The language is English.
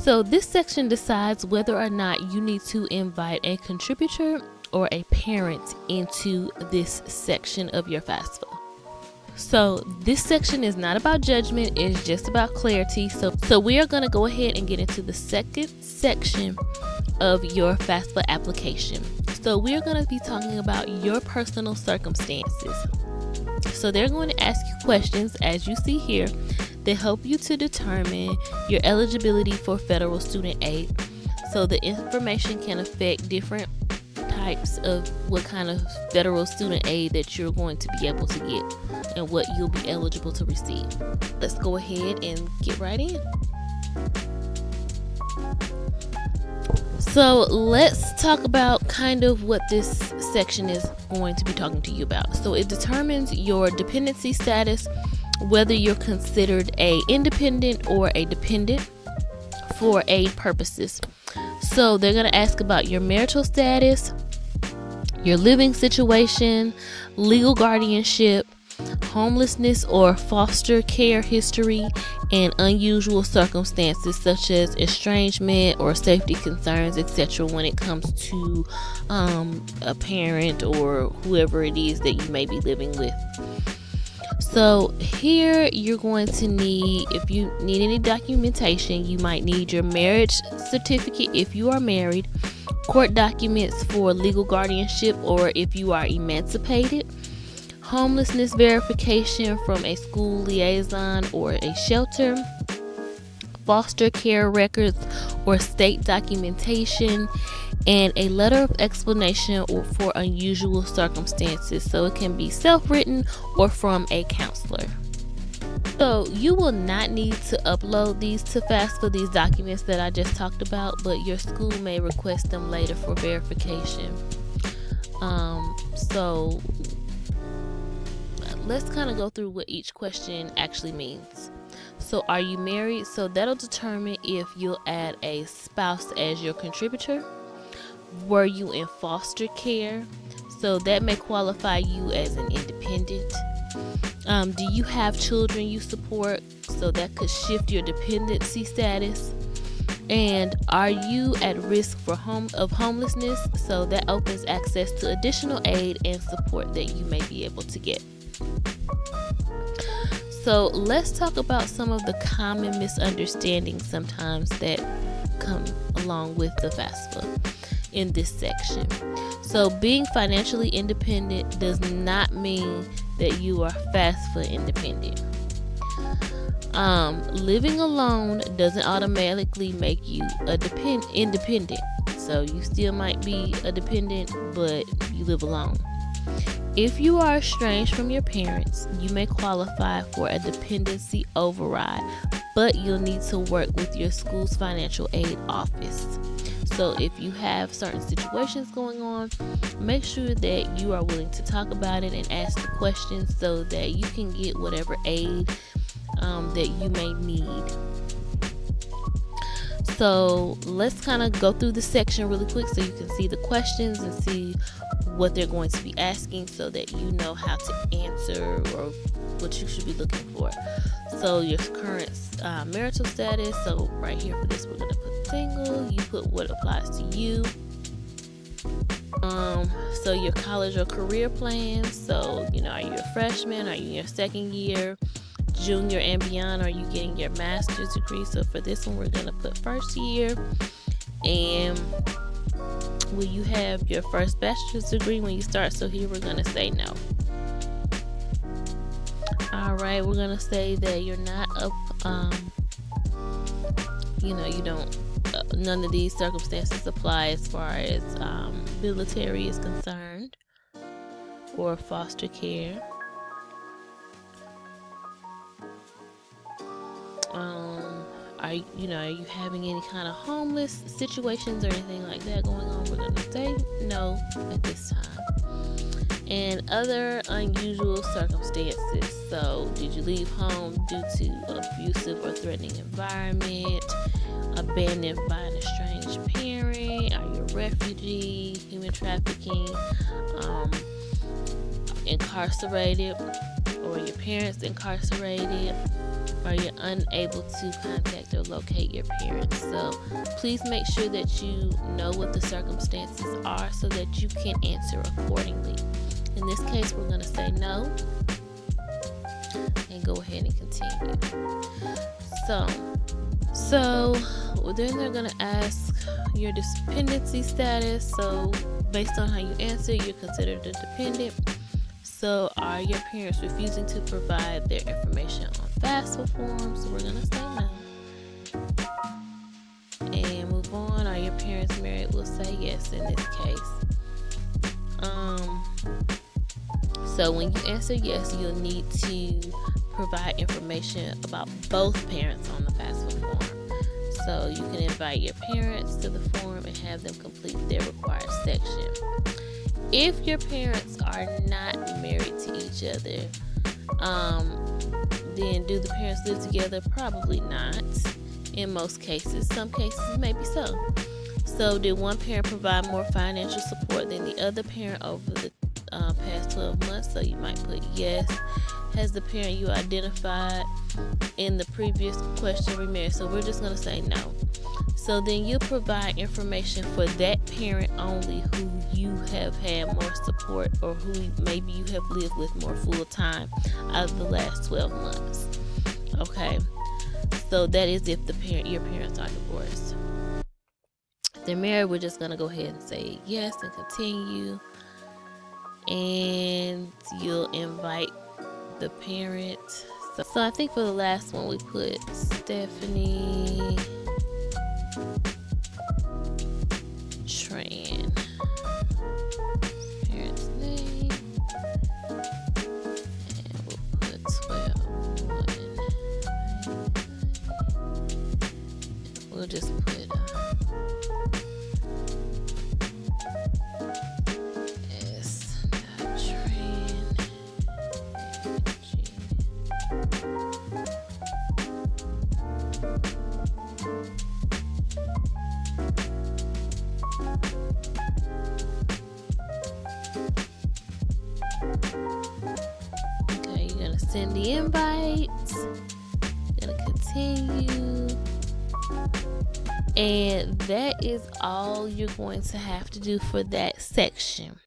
So this section decides whether or not you need to invite a contributor or a parent into this section of your FAFSA. So this section is not about judgment, it's just about clarity. So we are going to go ahead and get into the second section of your FAFSA application. So we are going to be talking about your personal circumstances. So they're going to ask you questions, as you see here, that help you to determine your eligibility for federal student aid. So the information can affect different types of what kind of federal student aid that you're going to be able to get and what you'll be eligible to receive. Let's go ahead and get right in. So let's talk about kind of what this section is going to be talking to you about. So it determines your dependency status, whether you're considered a independent or a dependent for aid purposes. So they're going to ask about your marital status, your living situation, legal guardianship, homelessness or foster care history, and unusual circumstances such as estrangement or safety concerns, etc. when it comes to a parent or whoever it is that you may be living with. So here you're going to need, if you need any documentation, you might need your marriage certificate if you are married, court documents for legal guardianship or if you are emancipated, homelessness verification from a school liaison or a shelter, foster care records or state documentation, and a letter of explanation or for unusual circumstances. So it can be self-written or from a counselor. So you will not need to upload these to FAFSA, these documents that I just talked about, but your school may request them later for verification. So let's kind of go through what each question actually means. So are you married? So that'll determine if you'll add a spouse as your contributor. Were you in foster care? So that may qualify you as an independent. Do you have children you support? So that could shift your dependency status. And are you at risk for homelessness? So that opens access to additional aid and support that you may be able to get. So let's talk about some of the common misunderstandings sometimes that come along with the FAFSA in this section. So being financially independent does not mean that you are FAFSA independent. Living alone doesn't automatically make you a independent. So you still might be a dependent, but you live alone. If you are estranged from your parents, you may qualify for a dependency override, but you'll need to work with your school's financial aid office. So if you have certain situations going on, make sure that you are willing to talk about it and ask the questions so that you can get whatever aid that you may need. So let's kind of go through the section really quick so you can see the questions and see what they're going to be asking so that you know how to answer or what you should be looking for. So your current marital status. So right here for this, we're going to put single. You put what applies to you. So your college or career plans. So, are you a freshman? Are you in your second year? Junior and beyond? Are you getting your master's degree? So for this one, we're going to put first year. And will you have your first bachelor's degree when you start? So here we're going to say no. All right, we're going to say that you're not up, you don't, none of these circumstances apply as far as military is concerned or foster care. Are you having any kind of homeless situations or anything like that going on? We're going to say no at this time. And other unusual circumstances. So, did you leave home due to abusive or threatening environment? Abandoned by an estranged parent? Are you a refugee? Human trafficking? Incarcerated? Or your parents incarcerated? or you're unable to contact or locate your parents. So please make sure that you know what the circumstances are so that you can answer accordingly. In this case, we're going to say no and go ahead and continue. So then they're going to ask your dependency status. So based on how you answer, you're considered a dependent. So are your parents refusing to provide their information on FAFSA forms? So we're going to say no. And move on. Are your parents married? We'll say yes in this case. So when you answer yes, you'll need to provide information about both parents on the FAFSA form. So you can invite your parents to the form and have them complete their required section. If your parents are not married to each other, then do the parents live together? Probably not in most cases. Some cases maybe so. So did one parent provide more financial support than the other parent over the past 12 months? So you might put yes. Has the parent you identified in the previous question remarried? So we're just going to say no. So then you provide information for that parent only who you have had more support or who maybe you have lived with more full time out of the last 12 months. Okay. So that is if your parents are divorced. If they're married, we're just going to go ahead and say yes and continue. And you'll invite the parent. So I think for the last one we put Stephanie Tran. Parent's name. And we'll put 12-1. We'll just put send the invites, gonna continue, and that is all you're going to have to do for that section.